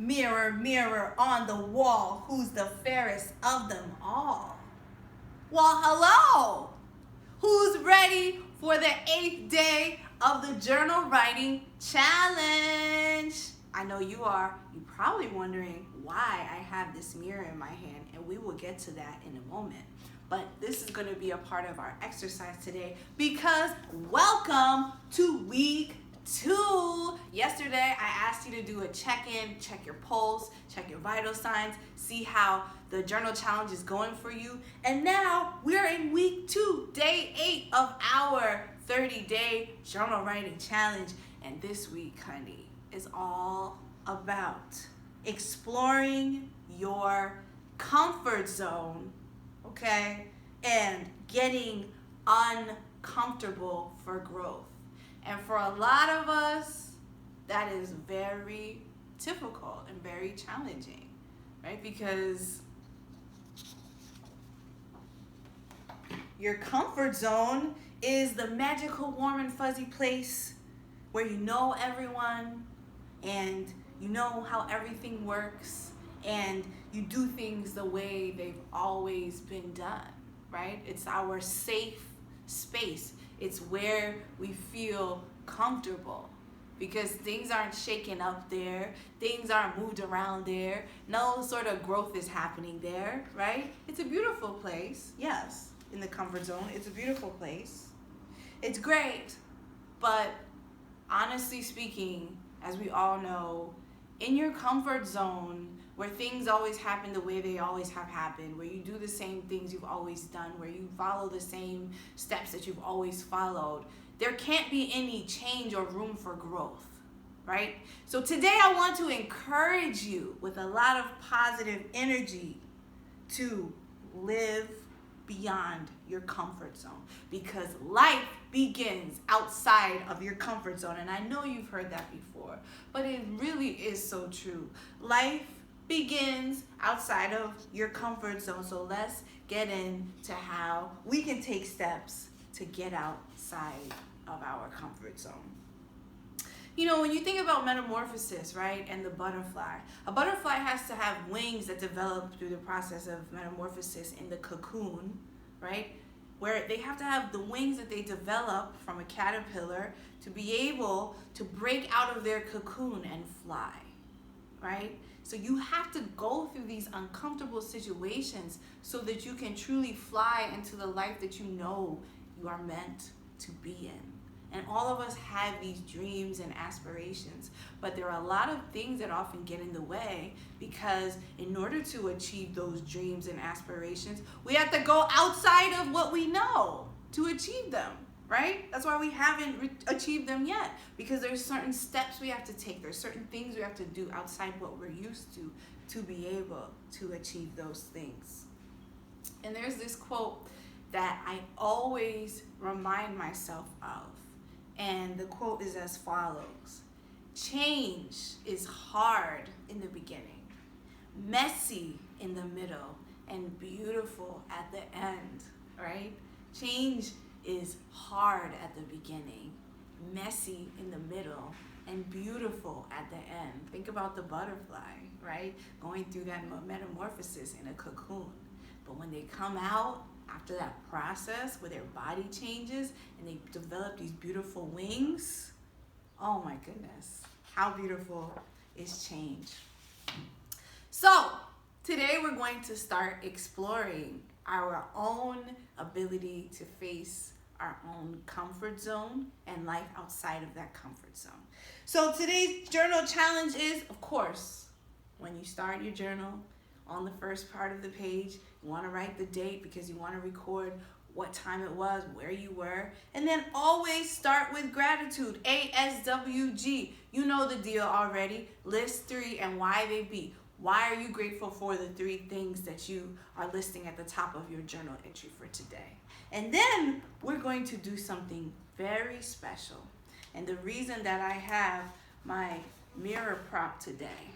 Mirror, mirror on the wall, who's the fairest of them all? Well, hello! Who's ready for the 8th day of the journal writing challenge? I know you are. You're probably wondering why I have this mirror in my hand, and we will get to that in a moment. But this is going to be a part of our exercise today because welcome to week 2. Yesterday, I asked you to do a check-in, check your pulse, check your vital signs, see how the journal challenge is going for you. And now we're in week 2, day 8 of our 30-day journal writing challenge. And this week, honey, is all about exploring your comfort zone, okay, and getting uncomfortable for growth. And for a lot of us, that is very difficult and very challenging, right? Because your comfort zone is the magical, warm, and fuzzy place where you know everyone and you know how everything works and you do things the way they've always been done, right? It's our safe space. It's where we feel comfortable because things aren't shaken up there. Things aren't moved around there. No sort of growth is happening there, right? It's a beautiful place. Yes, in the comfort zone, it's a beautiful place. It's great, but honestly speaking, as we all know, in your comfort zone, where things always happen the way they always have happened, where you do the same things you've always done, where you follow the same steps that you've always followed, there can't be any change or room for growth, right? So today I want to encourage you with a lot of positive energy to live beyond your comfort zone, because life begins outside of your comfort zone. And I know you've heard that before, but it really is so true. Life begins outside of your comfort zone. So let's get into how we can take steps to get outside of our comfort zone. You know, when you think about metamorphosis, right, and the butterfly, a butterfly has to have wings that develop through the process of metamorphosis in the cocoon, right, where they have to have the wings that they develop from a caterpillar to be able to break out of their cocoon and fly, right? So you have to go through these uncomfortable situations so that you can truly fly into the life that you know you are meant to be in. And all of us have these dreams and aspirations, but there are a lot of things that often get in the way because in order to achieve those dreams and aspirations, we have to go outside of what we know to achieve them, right? That's why we haven't achieved them yet, because there's certain steps we have to take. There's certain things we have to do outside what we're used to be able to achieve those things. And there's this quote that I always remind myself of. And the quote is as follows: change is hard in the beginning, messy in the middle, and beautiful at the end, right? Change is hard at the beginning, messy in the middle, and beautiful at the end. Think about the butterfly, right? Going through that metamorphosis in a cocoon. But when they come out, after that process where their body changes and they develop these beautiful wings, oh my goodness, how beautiful is change. So today we're going to start exploring our own ability to face our own comfort zone and life outside of that comfort zone. So today's journal challenge is, of course, when you start your journal, on the first part of the page, you want to write the date because you want to record what time it was, where you were, and then always start with gratitude, ASWG. You know the deal already. List 3 and why they be. Why are you grateful for the 3 things that you are listing at the top of your journal entry for today? And then we're going to do something very special. And the reason that I have my mirror prop today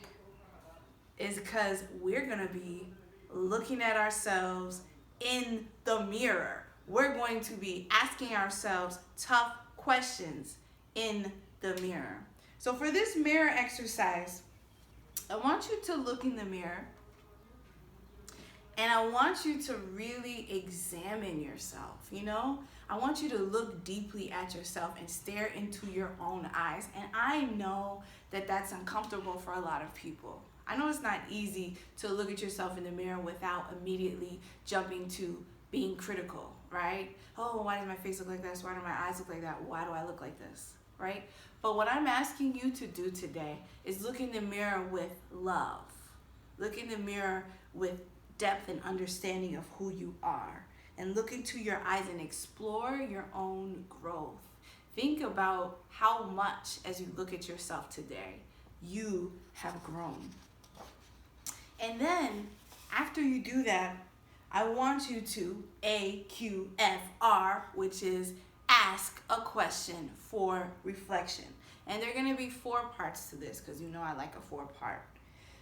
is because we're going to be looking at ourselves in the mirror. We're going to be asking ourselves tough questions in the mirror. So for this mirror exercise, I want you to look in the mirror and I want you to really examine yourself, you know? I want you to look deeply at yourself and stare into your own eyes. And I know that that's uncomfortable for a lot of people. I know it's not easy to look at yourself in the mirror without immediately jumping to being critical, right? Oh, why does my face look like this? Why do my eyes look like that? Why do I look like this, right? But what I'm asking you to do today is look in the mirror with love. Look in the mirror with depth and understanding of who you are. And look into your eyes and explore your own growth. Think about how much, as you look at yourself today, you have grown. And then, after you do that, I want you to AQFR, which is ask a question for reflection. And there are going to be 4 parts to this because you know I like a 4-part.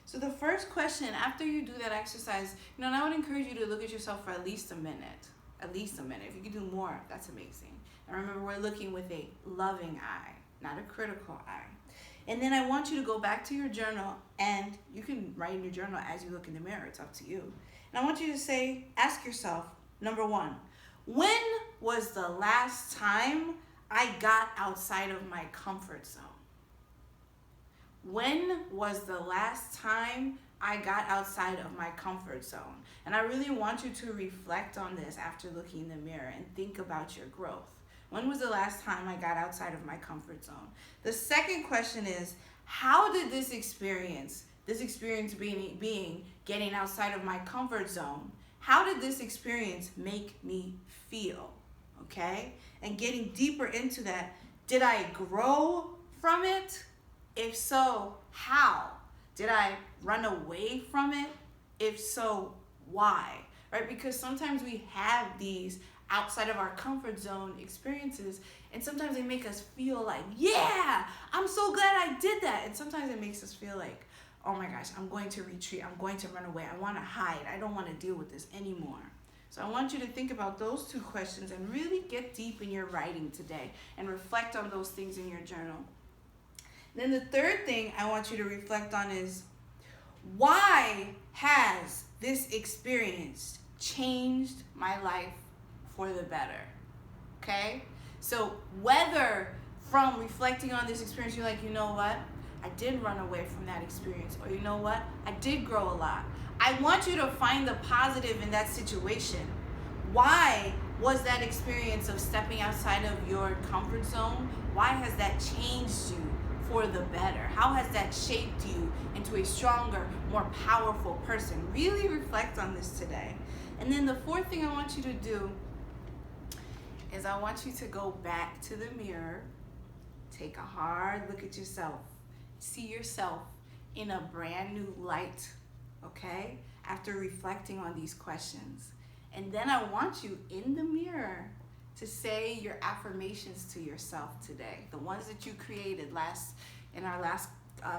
So the first question, after you do that exercise, you know, and I would encourage you to look at yourself for at least a minute. At least a minute. If you can do more, that's amazing. And remember, we're looking with a loving eye, not a critical eye. And then I want you to go back to your journal, and you can write in your journal as you look in the mirror. It's up to you. And I want you to ask yourself, number 1, when was the last time I got outside of my comfort zone? When was the last time I got outside of my comfort zone? And I really want you to reflect on this after looking in the mirror and think about your growth. When was the last time I got outside of my comfort zone? The second question is, how did this experience being getting outside of my comfort zone, how did this experience make me feel? Okay? And getting deeper into that, did I grow from it? If so, how? Did I run away from it? If so, why? Right? Because sometimes we have these outside of our comfort zone experiences, and sometimes they make us feel like, yeah, I'm so glad I did that. And sometimes it makes us feel like, oh my gosh, I'm going to retreat. I'm going to run away. I want to hide. I don't want to deal with this anymore. So I want you to think about those 2 questions and really get deep in your writing today and reflect on those things in your journal. Then the third thing I want you to reflect on is, why has this experience changed my life for the better? Okay? So whether from reflecting on this experience, you're like, you know what? I did run away from that experience. Or you know what? I did grow a lot. I want you to find the positive in that situation. Why was that experience of stepping outside of your comfort zone, why has that changed you for the better? How has that shaped you into a stronger, more powerful person? Really reflect on this today. And then the 4th thing I want you to do is I want you to go back to the mirror, take a hard look at yourself, see yourself in a brand new light, okay? After reflecting on these questions. And then I want you in the mirror to say your affirmations to yourself today, the ones that you created in our last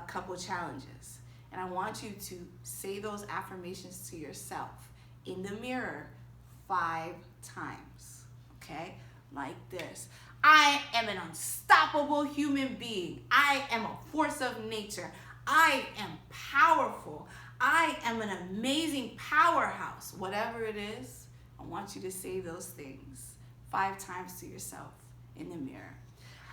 couple challenges. And I want you to say those affirmations to yourself in the mirror 5 times, okay? Like this. I am an unstoppable human being. I am a force of nature. I am powerful. I am an amazing powerhouse. Whatever it is, I want you to say those things 5 times to yourself in the mirror.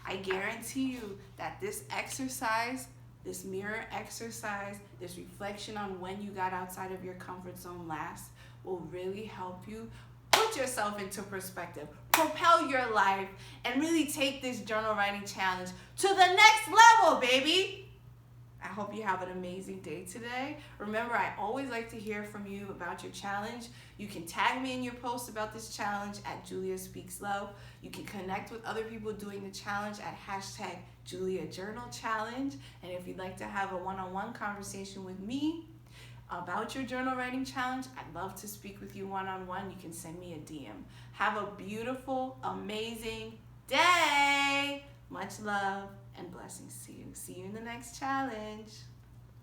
I guarantee you that this exercise, this mirror exercise, this reflection on when you got outside of your comfort zone last will really help you put yourself into perspective, propel your life, and really take this journal writing challenge to the next level, baby. I hope you have an amazing day today. Remember, I always like to hear from you about your challenge. You can tag me in your post about this challenge at Julia Speaks Love. You can connect with other people doing the challenge at hashtag Julia Journal Challenge. And if you'd like to have a one-on-one conversation with me about your journal writing challenge, I'd love to speak with you one-on-one. You can send me a DM. Have a beautiful, amazing day. Much love and blessings to you. See you in the next challenge.